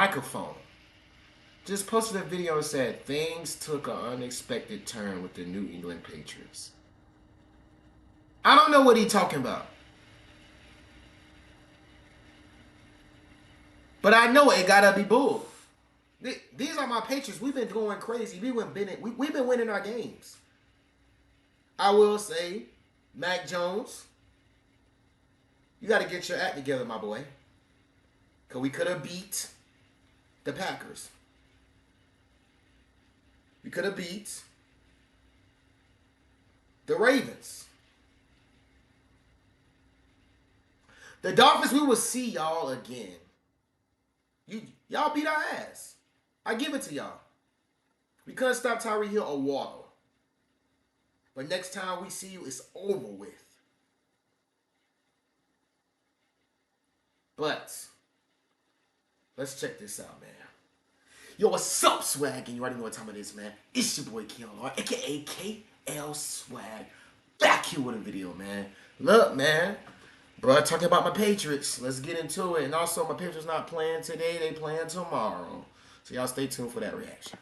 microphone. Just posted a video and said, things took an unexpected turn with the New England Patriots. I don't know what he's talking about. But I know it gotta be bull. These are my Patriots. We've been going crazy. We've been winning our games. I will say, Mac Jones, you got to get your act together, my boy. Because we could have beat the Packers. We could have beat the Ravens. The Dolphins, we will see y'all again. Y'all beat our ass. I give it to y'all. We couldn't stop Tyreek Hill or Waddle. But next time we see you, it's over with. But let's check this out, man. Yo, what's up, Swag? And you already know what time it is, man. It's your boy KLR, aka KL Swag. Back here with a video, man. Look, man. Bro, talking about my Patriots. Let's get into it. And also, my Patriots not playing today. They playing tomorrow. So y'all stay tuned for that reaction.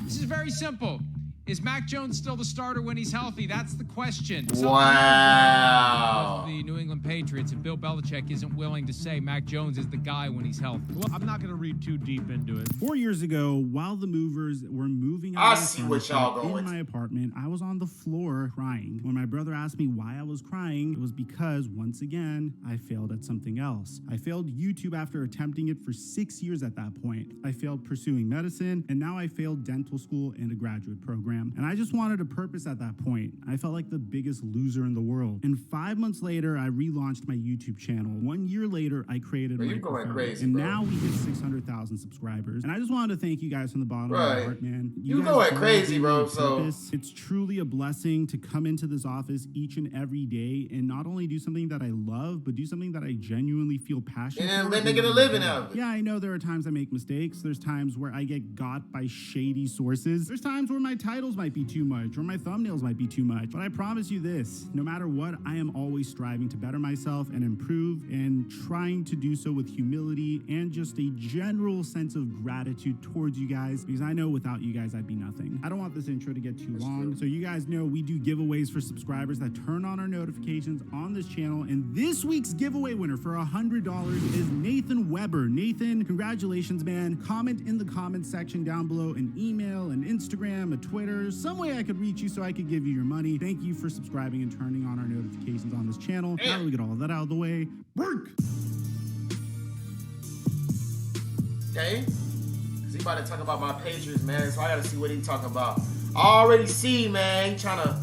This is very simple. Is Mac Jones still the starter when he's healthy? That's the question. Wow. The New England Patriots, if Bill Belichick isn't willing to say Mac Jones is the guy when he's healthy. Well, I'm not going to read too deep into it. 4 years ago, while the movers were moving I see what y'all going in my apartment, I was on the floor crying. When my brother asked me why I was crying, it was because, once again, I failed at something else. I failed YouTube after attempting it for 6 years at that point. I failed pursuing medicine, and now I failed dental school and a graduate program. And I just wanted a purpose at that point. I felt like the biggest loser in the world. And 5 months later, I relaunched my YouTube channel. 1 year later, I created my crazy, and bro. now we hit 600,000 subscribers. And I just wanted to thank you guys from the bottom of my heart, man. You going crazy, bro. So it's truly a blessing to come into this office each and every day and not only do something that I love, but do something that I genuinely feel passionate about. And making a living out of it. Yeah, I know there are times I make mistakes. There's times where I get got by shady sources. There's times where my titles might be too much or my thumbnails might be too much. But I promise you this, no matter what, I am always striving to better myself and improve and trying to do so with humility and just a general sense of gratitude towards you guys, because I know without you guys, I'd be nothing. I don't want this intro to get too long. So you guys know we do giveaways for subscribers that turn on our notifications on this channel. And this week's giveaway winner for $100 is Nathan Weber. Nathan, congratulations, man. Comment in the comments section down below, an email, an Instagram, a Twitter, some way I could reach you so I could give you your money. Thank you for subscribing and turning on our notifications on this channel. Now that we get all of that out of the way, work! Okay? Because he about to talk about my Patriots, man. So I got to see what he talking about. I already see, man. He trying to...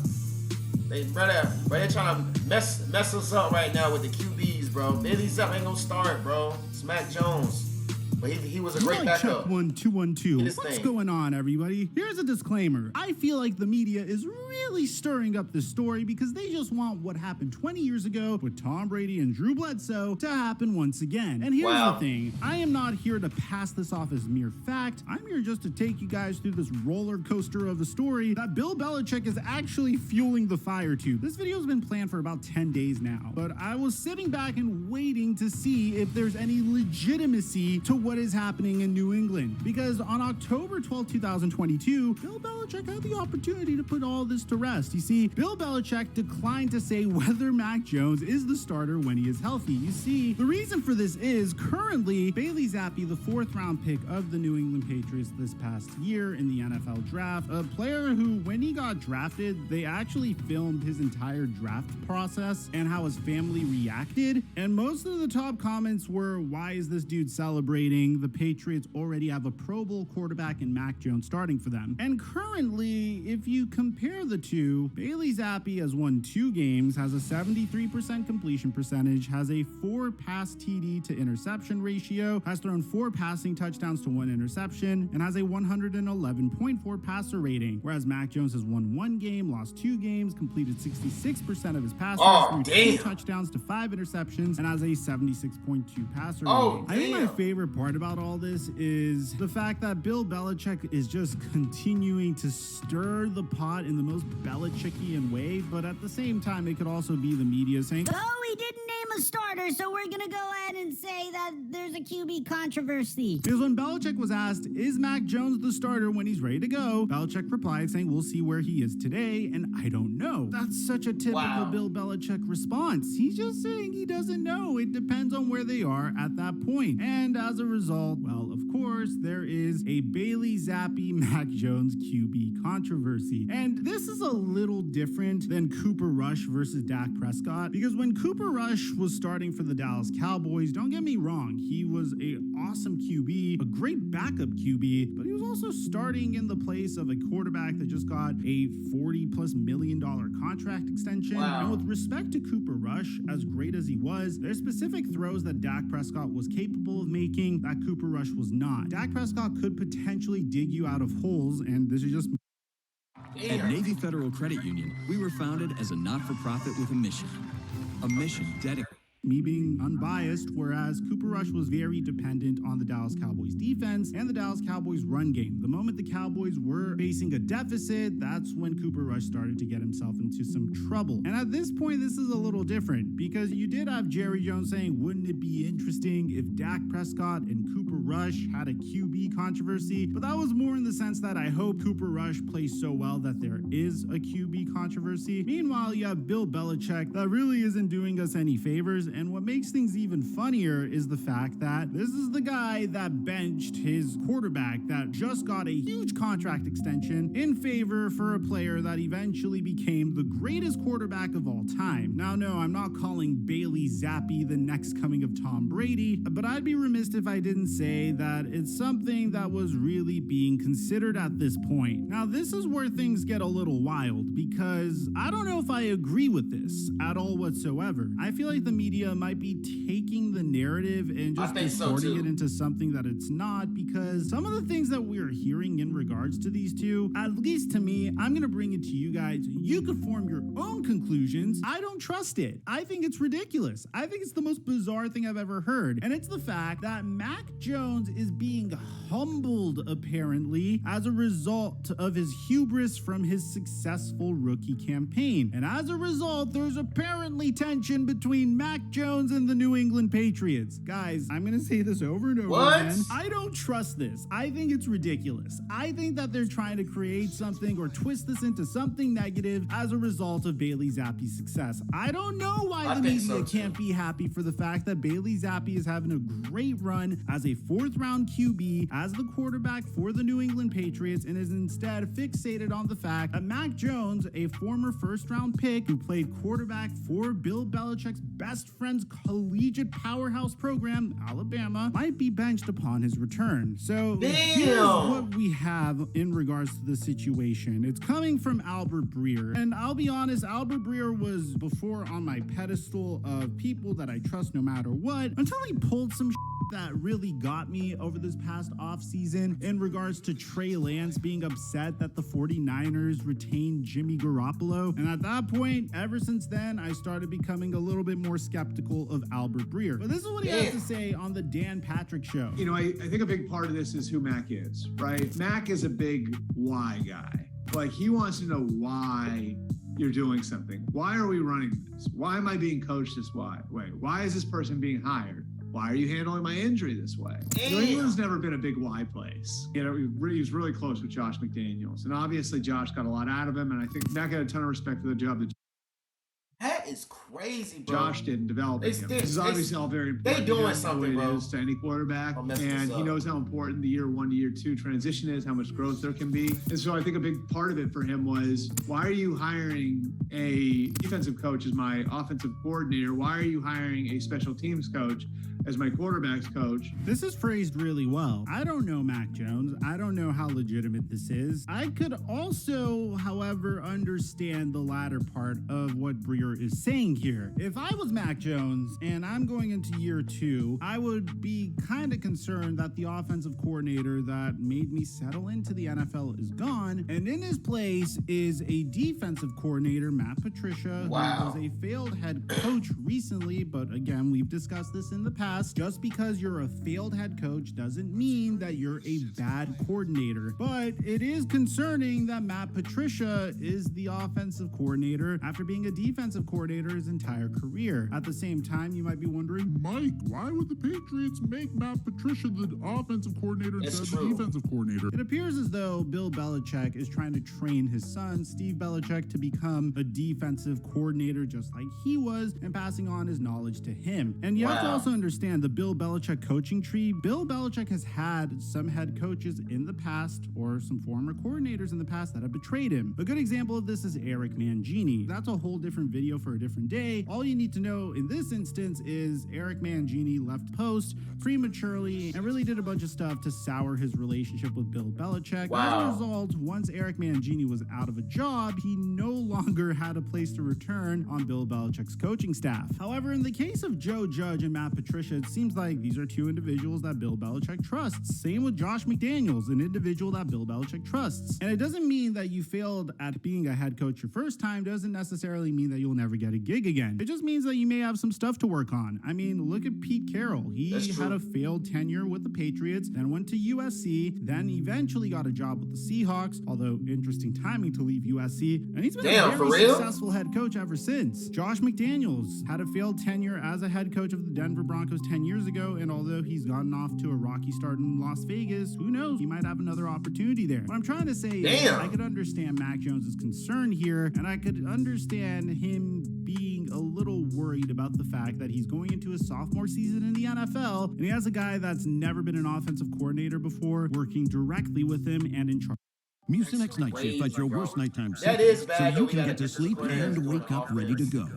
They're trying to mess us up right now with the QBs, bro. Bailey Zapp ain't gonna start, bro. It's Mac Jones. But he was a great backup. Check 1 2 1 2. What's going on, everybody? Here's a disclaimer. I feel like the media is really stirring up this story because they just want what happened 20 years ago with Tom Brady and Drew Bledsoe to happen once again. And here's the thing. I am not here to pass this off as mere fact. I'm here just to take you guys through this roller coaster of a story that Bill Belichick is actually fueling the fire to. This video has been planned for about 10 days now, but I was sitting back and waiting to see if there's any legitimacy to what is happening in New England, because on October 12, 2022, Bill Belichick had the opportunity to put all this to rest. You see, Bill Belichick declined to say whether Mac Jones is the starter when he is healthy. You see, the reason for this is currently Bailey Zappi, the 4th round pick of the New England Patriots this past year in the NFL draft, a player who, when he got drafted, they actually filmed his entire draft process and how his family reacted. And most of the top comments were, why is this dude celebrating? The Patriots already have a Pro Bowl quarterback in Mac Jones starting for them. And currently, if you compare the two, Bailey Zappi has won 2 games, has a 73% completion percentage, has a 4 pass TD to interception ratio, has thrown 4 passing touchdowns to 1 interception, and has a 111.4 passer rating. Whereas Mac Jones has won 1 game, lost 2 games, completed 66% of his passes, threw 2 touchdowns to 5 interceptions, and has a 76.2 passer rating. I think my favorite part about all this is the fact that Bill Belichick is just continuing to stir the pot in the most Belichickian way, but at the same time, it could also be the media saying, oh, he didn't name a the starter, so we're going to go ahead and say that there's a QB controversy. Because when Belichick was asked, is Mac Jones the starter when he's ready to go, Belichick replied saying, we'll see where he is today, and I don't know. That's such a typical Bill Belichick response. He's just saying he doesn't know. It depends on where they are at that point. And as a result, well, of course, there is a Bailey Zappi Mac Jones QB controversy. And this is a little different than Cooper Rush versus Dak Prescott, because when Cooper Rush was starting for the Dallas Cowboys, don't get me wrong, he was an awesome QB, a great backup QB, but he was also starting in the place of a quarterback that just got a $40+ million contract extension. And with respect to Cooper Rush, as great as he was, there's specific throws that Dak Prescott was capable of making that Cooper Rush was not. Dak Prescott could potentially dig you out of holes, and this is just... At Navy Federal Credit Union, we were founded as a not-for-profit with a mission dedicated. Me being unbiased, whereas Cooper Rush was very dependent on the Dallas Cowboys defense and the Dallas Cowboys run game. The moment the Cowboys were facing a deficit, that's when Cooper Rush started to get himself into some trouble. And at this point, this is a little different, because you did have Jerry Jones saying, wouldn't it be interesting if Dak Prescott and Cooper Rush had a QB controversy? But that was more in the sense that I hope Cooper Rush plays so well that there is a QB controversy. Meanwhile, you have Bill Belichick that really isn't doing us any favors. And what makes things even funnier is the fact that this is the guy that benched his quarterback that just got a huge contract extension in favor for a player that eventually became the greatest quarterback of all time. Now, no, I'm not calling Bailey Zappi the next coming of Tom Brady, but I'd be remiss if I didn't say that it's something that was really being considered at this point. Now, this is where things get a little wild, because I don't know if I agree with this at all whatsoever. I feel like the media might be taking the narrative and just distorting it into something that it's not, because some of the things that we're hearing in regards to these two, at least to me, I'm going to bring it to you guys. You could form your own conclusions. I don't trust it. I think it's ridiculous. I think it's the most bizarre thing I've ever heard. And it's the fact that Mac Jones is being humbled, apparently, as a result of his hubris from his successful rookie campaign. And as a result, there's apparently tension between Mac Jones and the New England Patriots. Guys, I'm going to say this over and over again. I don't trust this. I think it's ridiculous. I think that they're trying to create something or twist this into something negative as a result of Bailey Zappi's success. I don't know why the media can't be happy for the fact that Bailey Zappi is having a great run as a fourth-round QB, as the quarterback for the New England Patriots, and is instead fixated on the fact that Mac Jones, a former first-round pick who played quarterback for Bill Belichick's best friend's collegiate powerhouse program, Alabama, might be benched upon his return. So here's what we have in regards to the situation. It's coming from Albert Breer. And I'll be honest, Albert Breer was before on my pedestal of people that I trust no matter what, until he pulled some that really got me over this past offseason in regards to Trey Lance being upset that the 49ers retained Jimmy Garoppolo. And at that point, ever since then, I started becoming a little bit more skeptical of Albert Breer. But this is what he has to say on the Dan Patrick Show. You know, I think a big part of this is who Mac is, right? Mac is a big why guy. Like, he wants to know why you're doing something. Why are we running this? Why am I being coached this way? Why is this person being hired? Why are you handling my injury this way? New England's never been a big why place. You know, he was really close with Josh McDaniels. And obviously Josh got a lot out of him. And I think Mac got a ton of respect for the job that That is crazy, bro. Josh did in developing him. This is obviously all very important. They doing something, bro. It is to any quarterback, and he knows how important the year 1 to year 2 transition is, how much growth there can be. And so I think a big part of it for him was, why are you hiring a defensive coach as my offensive coordinator? Why are you hiring a special teams coach as my quarterback's coach? This is phrased really well. I don't know Mac Jones. I don't know how legitimate this is. I could also, however, understand the latter part of what Breer is saying here. If I was Mac Jones and I'm going into year 2, I would be kind of concerned that the offensive coordinator that made me settle into the NFL is gone, and in his place is a defensive coordinator, Matt Patricia, who was a failed head coach recently, but again, we've discussed this in the past. past, just because you're a failed head coach doesn't mean that you're a bad coordinator. But it is concerning that Matt Patricia is the offensive coordinator after being a defensive coordinator his entire career. At the same time, you might be wondering, Mike, why would the Patriots make Matt Patricia the offensive coordinator instead of the defensive coordinator? It appears as though Bill Belichick is trying to train his son, Steve Belichick, to become a defensive coordinator just like he was, and passing on his knowledge to him. And you have to also understand the Bill Belichick coaching tree. Bill Belichick has had some head coaches in the past or some former coordinators in the past that have betrayed him. A good example of this is Eric Mangini. That's a whole different video for a different day. All you need to know in this instance is Eric Mangini left post prematurely and really did a bunch of stuff to sour his relationship with Bill Belichick. As a result, once Eric Mangini was out of a job, he no longer had a place to return on Bill Belichick's coaching staff. However, in the case of Joe Judge and Matt Patricia, it seems like these are two individuals that Bill Belichick trusts. Same with Josh McDaniels, an individual that Bill Belichick trusts. And it doesn't mean that you failed at being a head coach your first time, doesn't necessarily mean that you'll never get a gig again. It just means that you may have some stuff to work on. I mean, look at Pete Carroll. He had a failed tenure with the Patriots, then went to USC, then eventually got a job with the Seahawks, although interesting timing to leave USC, and he's been a very successful head coach ever since. Josh McDaniels had a failed tenure as a head coach of the Denver Broncos 10 years ago, and although he's gotten off to a rocky start in Las Vegas, who knows, he might have another opportunity there. What I'm trying to say is I could understand Mac Jones' concern here, and I could understand him being a little worried about the fact that he's going into his sophomore season in the NFL, and he has a guy that's never been an offensive coordinator before working directly with him and in charge. Mucinex Night Shift fights your worst nighttime That is symptoms, bad, so you we can gotta get to get sleep this and going wake up offense. ready to go.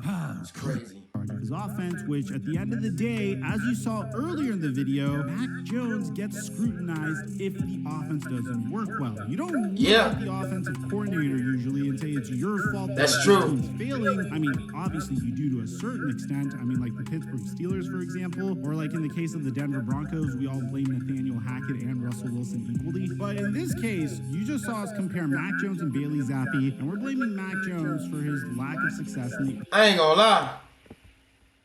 It's crazy. Of his offense, which at the end of the day, as you saw earlier in the video, Mac Jones gets scrutinized if the offense doesn't work well. You don't look at the offensive coordinator usually and say it's your fault that the team's failing. I mean, obviously you do to a certain extent. I mean, like the Pittsburgh Steelers, for example, or like in the case of the Denver Broncos, we all blame Nathaniel Hackett and Russell Wilson equally. But in this case, you just saw us compare Mac Jones and Bailey Zappi, and we're blaming Mac Jones for his lack of success in the... I ain't gonna lie.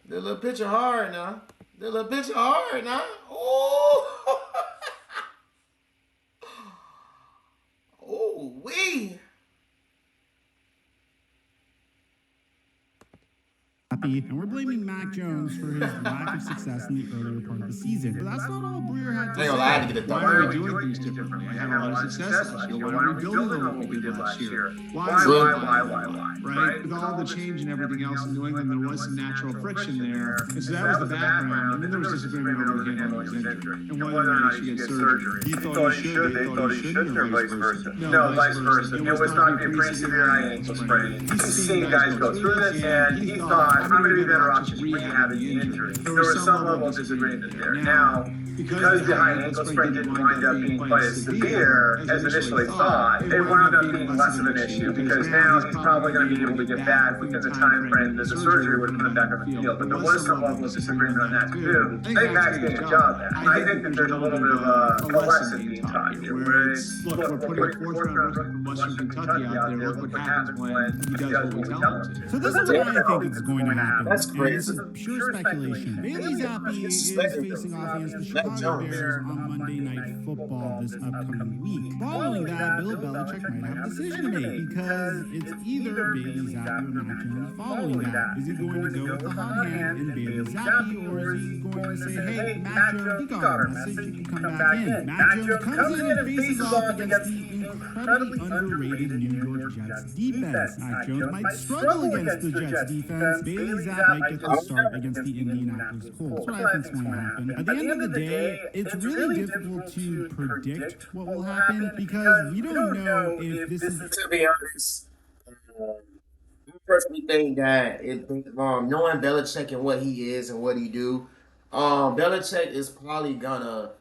The little picture hard now. The little picture hard now. Ooh. Ooh, wee. And we're blaming Mac Jones for his lack of success in the earlier part of the season. But that's not all Breer had to say. I had to get it done. Why are we doing things differently? I had a lot of success last year. Why are we building on what we did last year? Why? Right? With all the change and everything else in New England, there was some natural friction there. And so that was the background. And then there was disagreement over the handling of his injury and whether or not he should get surgery. He thought he should, they thought he shouldn't, or vice versa. No, vice versa. It was not a pretty severe ankle sprain. He's seen guys go through this, and he thought, I'm going to be better off just rehabbing the injury. There was some level of disagreement there. Now, because the high ankle sprain didn't wind up being quite as severe as initially thought, it wound up being less of an issue because now he's probably going to be able to get back within the time frame that the surgery would put him back on the field. But there was some level of disagreement on that too. I think Mac's getting a job there. I think that there's a little bit of a lesson being taught here, where it's, look, we're putting a fourth-round rookie from Western Kentucky out there. Look what happens when he does what we tell him to. So this is what I think is going to happen. That's crazy. And this is pure speculation. Bailey Zappi is facing off against the Chicago Bears on Monday Night Football this upcoming week. Following that, Bill Belichick might have a decision to make because it's either Bailey Zappi or Mac Jones following that. Is he going to go with the hot hand in Bailey Zappi, or is he going to say, hey, Mac Jones, you got our message, you can come back in. Mac Jones comes in and faces off against the incredibly underrated New York Jets defense. Mac Jones might struggle against the Jets defense. Bailey Zappi might get the start against the Indianapolis Colts. That's what I think is going to happen. At the end of the day, it's really difficult to predict what will happen because we don't know if this is... To be honest, I personally think that knowing Belichick and what he is and what he do, Belichick is probably gonna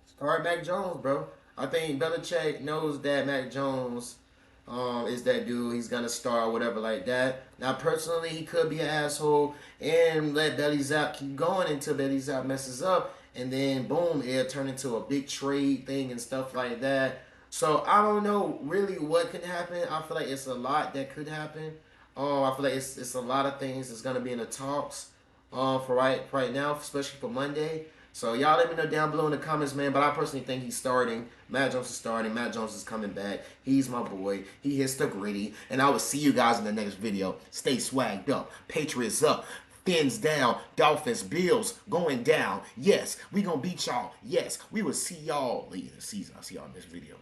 start Mac Jones, bro. I think Belichick knows that Mac Jones is that dude. He's gonna start or whatever like that. Now, personally, he could be an asshole and let Bailey Zapp keep going until Bailey Zapp messes up, and then boom, it'll turn into a big trade thing and stuff like that. So I don't know really what can happen. I feel like it's a lot that could happen. I feel like it's a lot of things that's gonna be in the talks. for right now, especially for Monday. So y'all let me know down below in the comments, man. But I personally think he's starting. Matt Jones is starting. Matt Jones is coming back. He's my boy. He hits the gritty. And I will see you guys in the next video. Stay swagged up. Patriots up. Fins down. Dolphins, Bills going down. Yes, we gonna beat y'all. Yes, we will see y'all later in the season. I'll see y'all in this video.